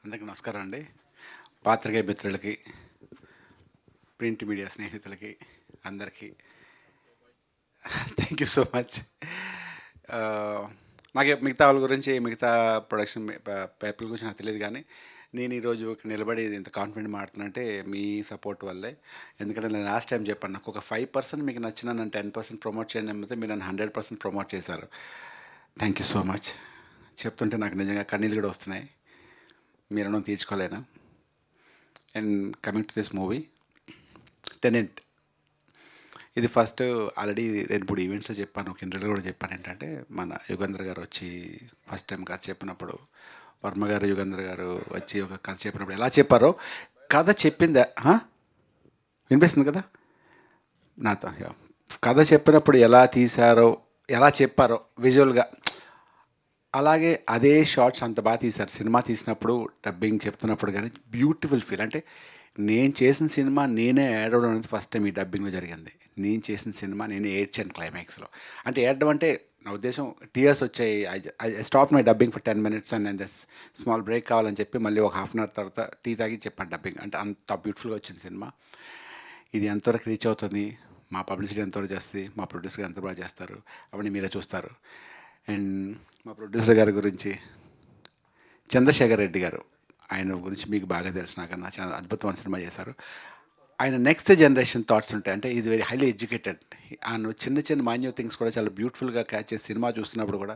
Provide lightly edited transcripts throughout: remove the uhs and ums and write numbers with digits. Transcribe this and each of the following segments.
అందరికీ నమస్కారం అండి. పాత్రికేయ మిత్రులకి, ప్రింట్ మీడియా స్నేహితులకి అందరికీ థ్యాంక్ యూ సో మచ్. నాకు మిగతా వాళ్ళ గురించి, మిగతా ప్రొడక్షన్ పేపర్ల గురించి నాకు తెలియదు, కానీ నేను ఈరోజు ఇక్కడ నిలబడి ఇంత కాన్ఫిడెంట్ మాడుతున్నానంటే మీ సపోర్ట్ వల్లే. ఎందుకంటే నేను లాస్ట్ టైం చెప్పాను, నాకు ఒక 5% మీకు నచ్చిన నన్ను 10% ప్రమోట్ చేయండి అమ్మితే మీరు నన్ను 100% ప్రమోట్ చేశారు. Thank you so much. చెప్తుంటే నాకు నిజంగా కన్నీళ్ళు కూడా వస్తున్నాయి. మీ రుణం తీర్చుకోలేను. And coming to this movie tenant, ఇది ఫస్ట్ ఆల్రెడీ 2-3 ఈవెంట్స్లో చెప్పాను, ఒక ఇంటర్వ్యూలో కూడా చెప్పాను. ఏంటంటే మన యుగంధర్ గారు వచ్చి ఫస్ట్ టైం కథ చెప్పినప్పుడు, వర్మ గారు యుగంధర్ గారు వచ్చి ఒక కథ చెప్పినప్పుడు ఎలా చెప్పారో, కథ చెప్పిందా వినిపిస్తుంది కదా నాతో, కథ చెప్పినప్పుడు ఎలా తీశారో, ఎలా చెప్పారో విజువల్గా, అలాగే అదే షార్ట్స్ అంత బాగా తీశారు. సినిమా తీసినప్పుడు డబ్బింగ్ చెప్తున్నప్పుడు కానీ బ్యూటిఫుల్ ఫీల్. అంటే నేను చేసిన సినిమా నేనే ఏడవడం అనేది ఫస్ట్ టైం ఈ డబ్బింగ్లో జరిగింది. నేను చేసిన సినిమా నేనే ఏడ్చాను క్లైమాక్స్లో. అంటే ఏడడం అంటే నా ఉద్దేశం టీయర్స్ వచ్చాయి. I stop my dubbing for 10 minutes and నేను స్మాల్ బ్రేక్ కావాలని చెప్పి మళ్ళీ ఒక హాఫ్ అన్ అవర్ తర్వాత టీ తాగి చెప్పాను డబ్బింగ్. అంటే అంత బ్యూటిఫుల్గా వచ్చింది సినిమా. ఇది ఎంతవరకు రీచ్ అవుతుంది, మా పబ్లిసిటీ ఎంతవరకు చేస్తుంది, మా ప్రొడ్యూసర్ ఎంత బాగా చేస్తారు, అవన్నీ మీరే చూస్తారు. అండ్ మా ప్రొడ్యూసర్ గారి గురించి చంద్రశేఖర్ రెడ్డి గారు, ఆయన గురించి మీకు బాగా తెలిసిన కన్నా చాలా అద్భుతమైన సినిమా చేశారు. ఆయన నెక్స్ట్ జనరేషన్ థాట్స్ ఉంటాయి. అంటే ఇది వెరీ హైలీ ఎడ్యుకేటెడ్. ఆయన చిన్న చిన్న మాన్యూ థింగ్స్ కూడా చాలా బ్యూటిఫుల్గా క్యాచ్ చేసి సినిమా చూస్తున్నప్పుడు కూడా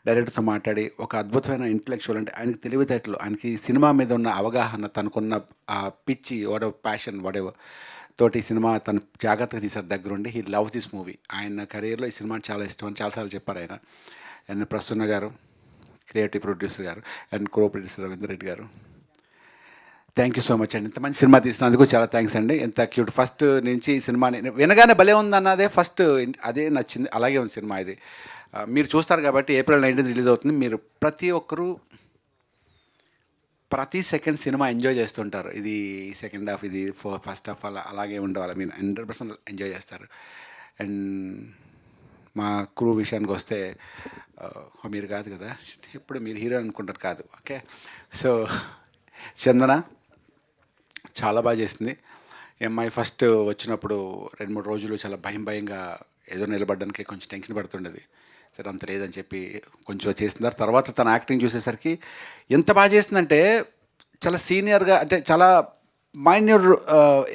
డైరెక్టర్తో మాట్లాడి ఒక అద్భుతమైన ఇంటలెక్చువల్, అంటే ఆయనకి తెలివితేటలు, ఆయనకి సినిమా మీద ఉన్న అవగాహన, తనకున్న ఆ పిచ్చి వాడెవర్ ప్యాషన్ వాడెవర్ తోటి సినిమా తను జాగ్రత్తగా తీశారు దగ్గరుండి. He love this movie. ఆయన కెరీర్లో ఈ సినిమా చాలా ఇష్టం అని చాలాసార్లు చెప్పారు ఆయన. అండ్ ప్రసన్న గారు క్రియేటివ్ ప్రొడ్యూసర్ గారు and co producer Ravindra Reddy గారు, థ్యాంక్ యూ సో మచ్ అండి. ఇంత మంచి సినిమా తీసినందుకు చాలా థ్యాంక్స్ అండి. ఎంత క్యూట్. ఫస్ట్ నుంచి ఈ సినిమాని వినగానే భలే ఉందన్నదే ఫస్ట్, అదే నచ్చింది. అలాగే ఉంది సినిమా ఇది. మీరు చూస్తారు కాబట్టి April 19 రిలీజ్ అవుతుంది. మీరు ప్రతి ఒక్కరూ ప్రతి సెకండ్ సినిమా ఎంజాయ్ చేస్తుంటారు. ఇది సెకండ్ హాఫ్, ఇది ఫస్ట్ హాఫ్, అలాగే ఉండవాలి. మీరు 100% ఎంజాయ్ చేస్తారు. అండ్ మా క్రూ విషయానికి వస్తే మీరు కాదు కదా, ఇప్పుడు మీరు హీరో అనుకుంటారు కాదు, ఓకే. సో చందన చాలా బాగా చేసింది. అమ్మాయి ఫస్ట్ వచ్చినప్పుడు 2-3 రోజులు చాలా భయంగా ఏదో నిలబడడానికి కొంచెం టెన్షన్ పడుతుండేది. సరే అంత లేదని చెప్పి కొంచెం చేస్తున్నారు. తర్వాత తన యాక్టింగ్ చూసేసరికి ఎంత బాగా చేసిందంటే చాలా సీనియర్గా, అంటే చాలా మైన్యూర్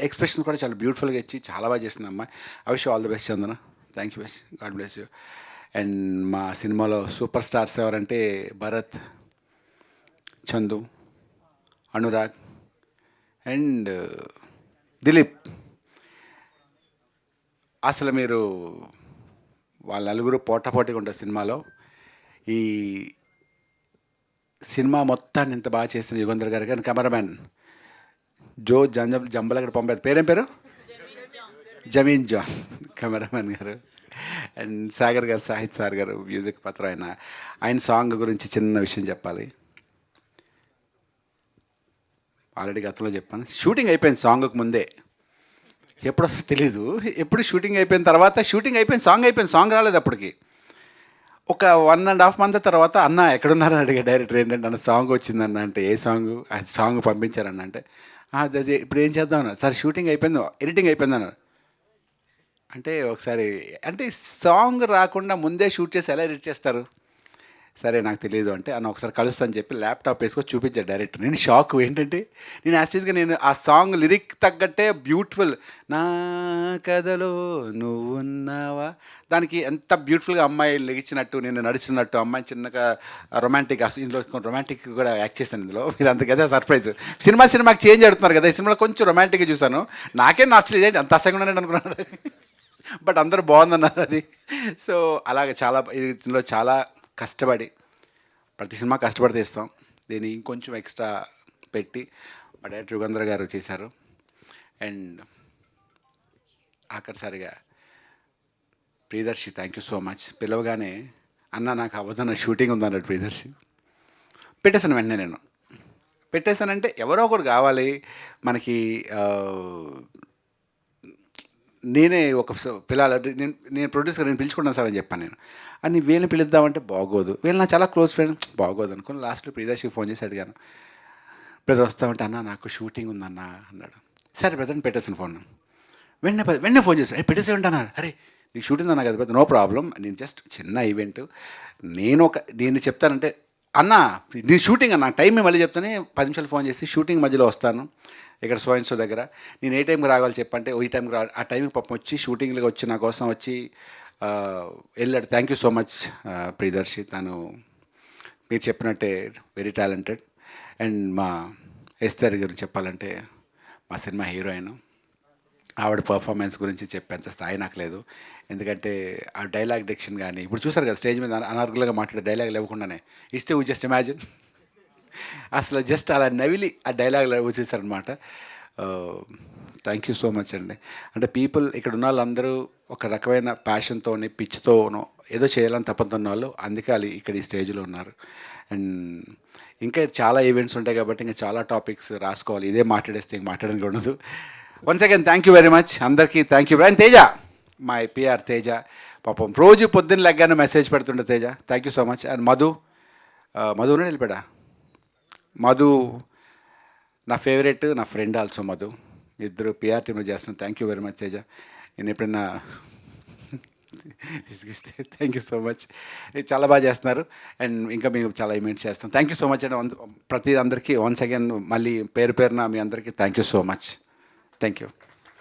ఎక్స్ప్రెషన్ కూడా చాలా బ్యూటిఫుల్గా ఇచ్చి చాలా బాగా చేసింది అమ్మాయి. I wish all the best Chandana. Thank you best, God bless you. And మా సినిమాలో సూపర్ స్టార్స్ ఎవరంటే భరత్, చందు, అనురాగ్ అండ్ దిలీప్. అసలు మీరు వాళ్ళ నలుగురు పోటాపోటీగా ఉంటారు సినిమాలో. ఈ సినిమా మొత్తాన్ని ఇంత బాగా చేసిన యుగంధర్ గారు కానీ కెమెరామ్యాన్ జో జంబలగడ పంపేది, పేరేం పేరు, జమీన్ జాన్ కెమెరామ్యాన్ గారు. అండ్ సాగర్ గారు, సాహిత్ సార్ గారు మ్యూజిక్ పత్రం. ఆయన సాంగ్ గురించి చిన్న విషయం చెప్పాలి. ఆల్రెడీ గతంలో చెప్పాను, షూటింగ్ అయిపోయింది సాంగ్కి ముందే. ఎప్పుడు వస్తుందో తెలీదు. ఎప్పుడు షూటింగ్ అయిపోయిన తర్వాత, షూటింగ్ అయిపోయింది, సాంగ్ రాలేదు అప్పటికి. ఒక 1.5 month తర్వాత అన్న ఎక్కడున్నారని అడిగా డైరెక్టర్. ఏంటంటే అన్న సాంగ్ వచ్చిందన్న. అంటే ఏ సాంగ్, అది సాంగ్ పంపించారన్న. అంటే అదే ఇప్పుడు ఏం చేద్దాం అన్న. సార్ షూటింగ్ అయిపోయింది, ఎడిటింగ్ అయిపోయింది అన్నారు. అంటే ఒకసారి, అంటే సాంగ్ రాకుండా ముందే షూట్ చేసి ఎలా ఎడిట్ చేస్తారు? సరే నాకు తెలియదు అంటే, అన్న ఒకసారి కలుస్తాను చెప్పి ల్యాప్టాప్ వేసుకొని చూపించాడు డైరెక్టర్. నేను షాక్. ఏంటంటే నేను యాక్చువల్గా నేను ఆ సాంగ్ లిరిక్ తగ్గట్టే బ్యూటిఫుల్, నా కథలో నువ్వు ఉన్నావా, దానికి ఎంత బ్యూటిఫుల్గా అమ్మాయి లెగిచినట్టు, నేను నడుచున్నట్టు, అమ్మాయి చిన్నగా రొమాంటిక్, ఇందులో రొమాంటిక్ కూడా యాక్ట్ చేశాను ఇందులో. మీరు అంత కదా సర్ప్రైజ్. సినిమాకి చేంజ్ ఆడుతున్నారు కదా, ఈ సినిమాలో కొంచెం రొమాంటిక్గా చూశాను. నాకేం నచ్చలేదు, ఏంటి అంత అసహ్యంగా ఉన్నాను అనుకున్నాను. బట్ అందరూ బాగుందన్నారు అది. సో అలాగే చాలా ఇందులో చాలా కష్టపడి, ప్రతి సినిమా కష్టపడి తీస్తాం. దీన్ని ఇంకొంచెం ఎక్స్ట్రా పెట్టి మా డైరెక్టర్ యుగంధర్ గారు చేశారు. అండ్ ఆఖరిసారిగా Priyadarshi, thank you so much. పిలవగానే అన్న నాకు అవ్వదన్న, షూటింగ్ ఉందన్నాడు ప్రియదర్శి. పెట్టేశాను వెంటనే. నేను పెట్టేశానంటే ఎవరో ఒకరు కావాలి మనకి. నేనే ఒక పిల్లలు, నేను ప్రొడ్యూసర్, నేను పిలుచుకున్నాను సార్ అని చెప్పాను నేను. అని వీళ్ళని పిలుద్దామంటే బాగోదు, వీళ్ళు నా చాలా క్లోజ్ ఫ్రెండ్, బాగోదు అనుకుని లాస్ట్లో ప్రియదర్శికి ఫోన్ చేసి అడిగాను, బ్రదర్ వస్తా ఉంటే అన్న నాకు షూటింగ్ ఉందన్న అన్నాడు. సరే బ్రదర్ అని పెట్టేసిన ఫోన్. వెంటనే ఫోన్ చేశాను. పెట్టేసి ఉంటాను. అరే నీకు షూటింగ్ అన్నా కదా బ్రదర్, నో ప్రాబ్లం, నేను జస్ట్ చిన్న ఈవెంట్, నేను చెప్తానంటే అన్న నీ షూటింగ్ అన్న టైం మళ్ళీ చెప్తానే 10 నిమిషాలు ఫోన్ చేసి షూటింగ్ మధ్యలో వస్తాను ఇక్కడ సో దగ్గర, నేను ఏ టైంకి రావాలి చెప్పంటే ఈ టైంకి రా, ఆ టైంకి పాపం వచ్చి షూటింగ్లో వచ్చి నా కోసం వచ్చి వెళ్ళాడు. Thank you so much Priyadarshi, తను మీరు చెప్పినట్టే వెరీ టాలెంటెడ్. అండ్ మా ఎస్తర్ గురించి చెప్పాలంటే మా సినిమా హీరోయిన్, ఆవిడ పర్ఫార్మెన్స్ గురించి చెప్పేంత స్థాయి నాకు లేదు. ఎందుకంటే ఆ డైలాగ్ డిక్షన్ కానీ ఇప్పుడు చూసారు కదా స్టేజ్ మీద అనార్గులుగా మాట్లాడే డైలాగ్ లేకుండానే ఇస్తే వీ జస్ట్ ఇమాజిన్, అసలు జస్ట్ అలా నవిలి ఆ డైలాగ్లో వచ్చేసారనమాట. థ్యాంక్ యూ సో మచ్ అండి. అంటే పీపుల్ ఇక్కడ ఉన్న వాళ్ళందరూ ఒక రకమైన ప్యాషన్తోని పిచ్చితోనో ఏదో చేయాలని తప్పతున్న వాళ్ళు, అందుకే వాళ్ళు ఇక్కడ ఈ స్టేజ్లో ఉన్నారు. అండ్ ఇంకా చాలా ఈవెంట్స్ ఉంటాయి కాబట్టి ఇంకా చాలా టాపిక్స్ రాసుకోవాలి, ఇదే మాట్లాడేస్తే ఇంక మాట్లాడడానికి ఉండదు. Once again thank you very much అందరికీ. Thank you. And Teja, my PR Teja, పాపం రోజు పొద్దున్న లెగ్గానే మెసేజ్ పెడుతుండే Teja, thank you so much. And మధునే వెళ్ళిపోయా. మధు నా ఫేవరెట్, నా ఫ్రెండ్ ఆల్సో మధు, ఇద్దరు పిఆర్ టీంలో చేస్తున్నాను. Thank you very much Teja. నేను ఎప్పుడైనా విసిగిస్తే థ్యాంక్ యూ సో మచ్, చాలా బాగా చేస్తున్నారు. అండ్ ఇంకా మేము చాలా ఈవెంట్స్ చేస్తాం. థ్యాంక్ యూ సో మచ్ అండి ప్రతి అందరికీ వన్స్ అగైన్ మళ్ళీ పేరున మీ అందరికీ thank you so much. Thank you.